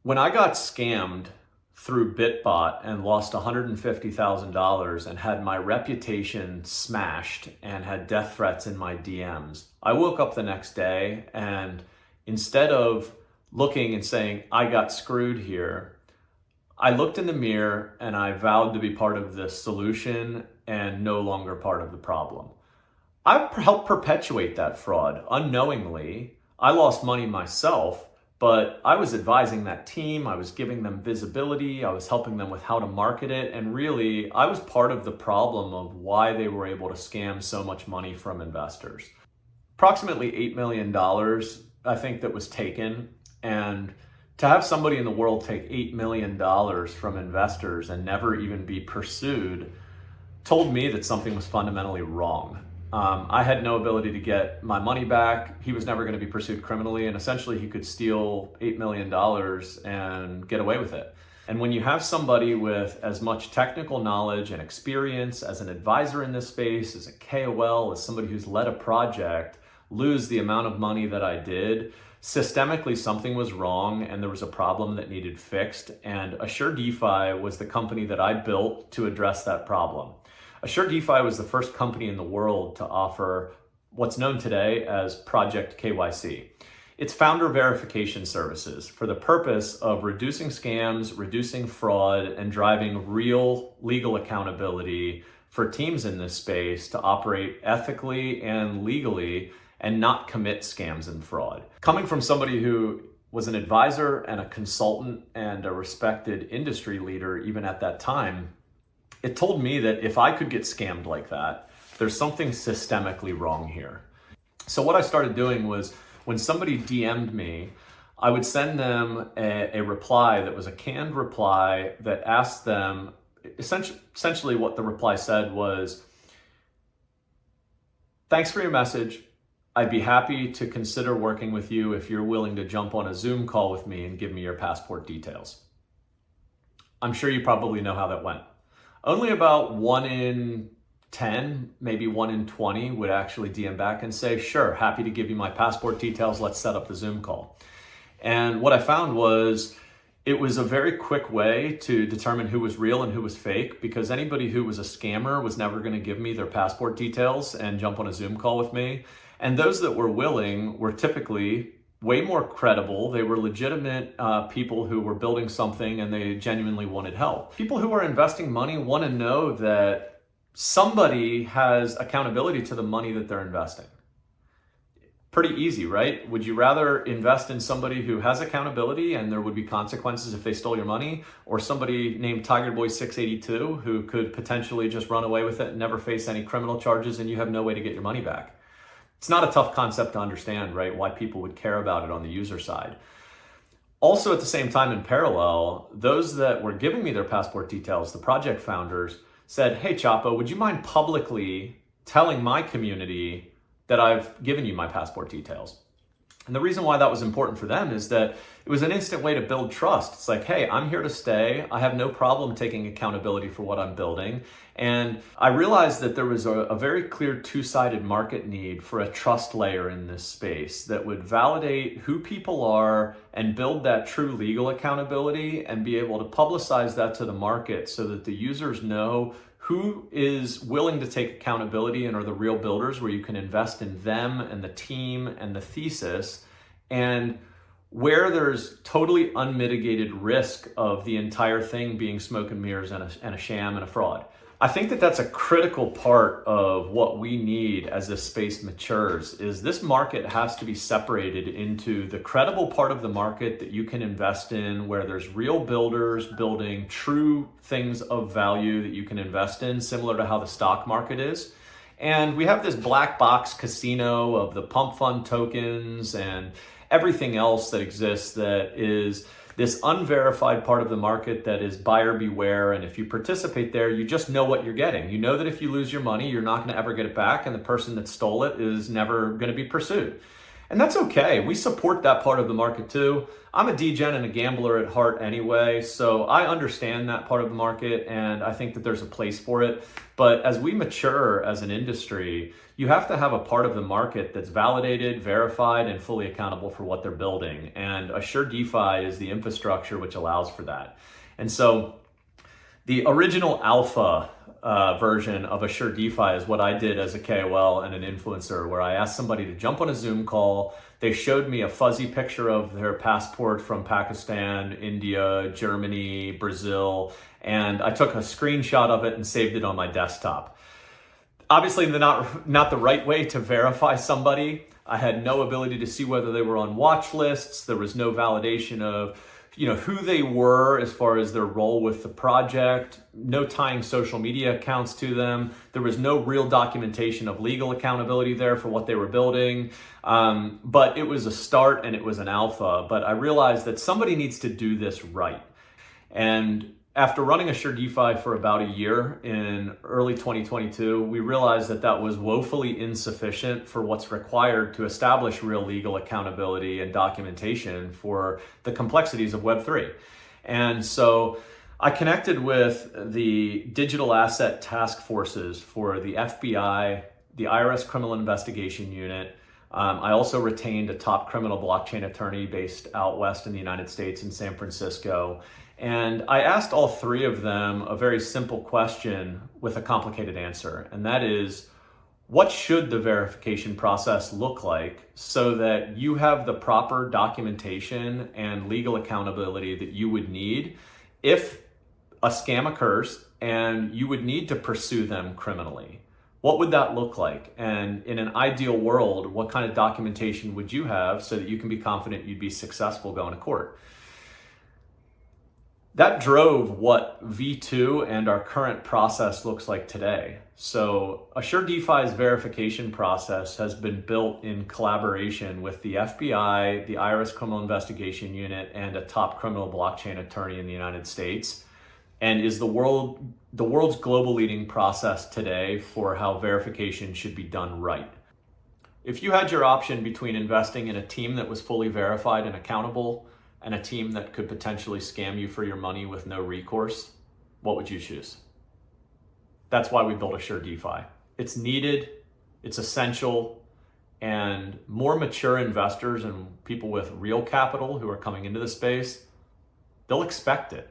When I got scammed through BitBot and lost $150,000 and had my reputation smashed and had death threats in my DMs, I woke up the next day and instead of looking and saying, I got screwed here, I looked in the mirror and I vowed to be part of the solution and no longer part of the problem. I helped perpetuate that fraud unknowingly. I lost money myself, but I was advising that team. I was giving them visibility. I was helping them with how to market it. And really, I was part of the problem of why they were able to scam so much money from investors. Approximately $8 million, I think, that was taken. And to have somebody in the world take $8 million from investors and never even be pursued told me that something was fundamentally wrong. I had no ability to get my money back. He was never going to be pursued criminally, and essentially he could steal $8 million and get away with it. And when you have somebody with as much technical knowledge and experience as an advisor in this space, as a KOL, as somebody who's led a project, lose the amount of money that I did, systemically something was wrong and there was a problem that needed fixed. And Assure DeFi was the company that I built to address that problem. Assure DeFi was the first company in the world to offer what's known today as Project KYC. It's founder verification services for the purpose of reducing scams, reducing fraud, and driving real legal accountability for teams in this space to operate ethically and legally and not commit scams and fraud. Coming from somebody who was an advisor and a consultant and a respected industry leader even at that time, it told me that if I could get scammed like that, there's something systemically wrong here. So what I started doing was when somebody DM'd me, I would send them a reply that was a canned reply that asked them, essentially what the reply said was, thanks for your message. I'd be happy to consider working with you if you're willing to jump on a Zoom call with me and give me your passport details. I'm sure you probably know how that went. Only about 1 in 10, maybe 1 in 20 would actually DM back and say, sure, happy to give you my passport details. Let's set up the Zoom call. And what I found was it was a very quick way to determine who was real and who was fake, because anybody who was a scammer was never going to give me their passport details and jump on a Zoom call with me. And those that were willing were typically way more credible. They were legitimate people who were building something and they genuinely wanted help. People who are investing money want to know that somebody has accountability to the money that they're investing. Pretty easy, right? Would you rather invest in somebody who has accountability and there would be consequences if they stole your money, or somebody named Tiger Boy 682 who could potentially just run away with it and never face any criminal charges and you have no way to get your money back? It's not a tough concept to understand, right? Why people would care about it on the user side. Also, at the same time, in parallel, those that were giving me their passport details, the project founders, said, hey, Chapo, would you mind publicly telling my community that I've given you my passport details? And the reason why that was important for them is that it was an instant way to build trust. It's like, hey, I'm here to stay. I have no problem taking accountability for what I'm building. And I realized that there was a very clear two-sided market need for a trust layer in this space that would validate who people are and build that true legal accountability and be able to publicize that to the market so that the users know who is willing to take accountability and are the real builders where you can invest in them and the team and the thesis, and where there's totally unmitigated risk of the entire thing being smoke and mirrors and a sham and a fraud. I think that that's a critical part of what we need as this space matures, is this market has to be separated into the credible part of the market that you can invest in, where there's real builders building true things of value that you can invest in, similar to how the stock market is. And we have this black box casino of the pump fund tokens and everything else that exists that is this unverified part of the market that is buyer beware. And if you participate there, you just know what you're getting. You know that if you lose your money, you're not going to ever get it back, and the person that stole it is never going to be pursued. And that's okay. We support that part of the market too. I'm a degen and a gambler at heart anyway, so I understand that part of the market and I think that there's a place for it. But as we mature as an industry, you have to have a part of the market that's validated, verified, and fully accountable for what they're building. And Assure DeFi is the infrastructure which allows for that. And so the original alpha version of Assure DeFi is what I did as a KOL and an influencer, where I asked somebody to jump on a Zoom call. They showed me a fuzzy picture of their passport from Pakistan, India, Germany, Brazil, and I took a screenshot of it and saved it on my desktop. Obviously, not the right way to verify somebody. I had no ability to see whether they were on watch lists. There was no validation of who they were as far as their role with the project, no tying social media accounts to them. There was no real documentation of legal accountability there for what they were building. But it was a start and it was an alpha. But I realized that somebody needs to do this right. And after running Assure DeFi for about a year in early 2022, we realized that that was woefully insufficient for what's required to establish real legal accountability and documentation for the complexities of Web3. And so I connected with the digital asset task forces for the FBI, the IRS Criminal Investigation Unit. I also retained a top criminal blockchain attorney based out west in the United States in San Francisco. And I asked all three of them a very simple question with a complicated answer. And that is, what should the verification process look like so that you have the proper documentation and legal accountability that you would need if a scam occurs and you would need to pursue them criminally? What would that look like? And in an ideal world, what kind of documentation would you have so that you can be confident you'd be successful going to court? That drove what V2 and our current process looks like today. So Assure DeFi's verification process has been built in collaboration with the FBI, the IRS Criminal Investigation Unit, and a top criminal blockchain attorney in the United States, and is the world's global leading process today for how verification should be done right. If you had your option between investing in a team that was fully verified and accountable and a team that could potentially scam you for your money with no recourse, what would you choose? That's why we built Assure DeFi. It's needed, it's essential, and more mature investors and people with real capital who are coming into the space, they'll expect it.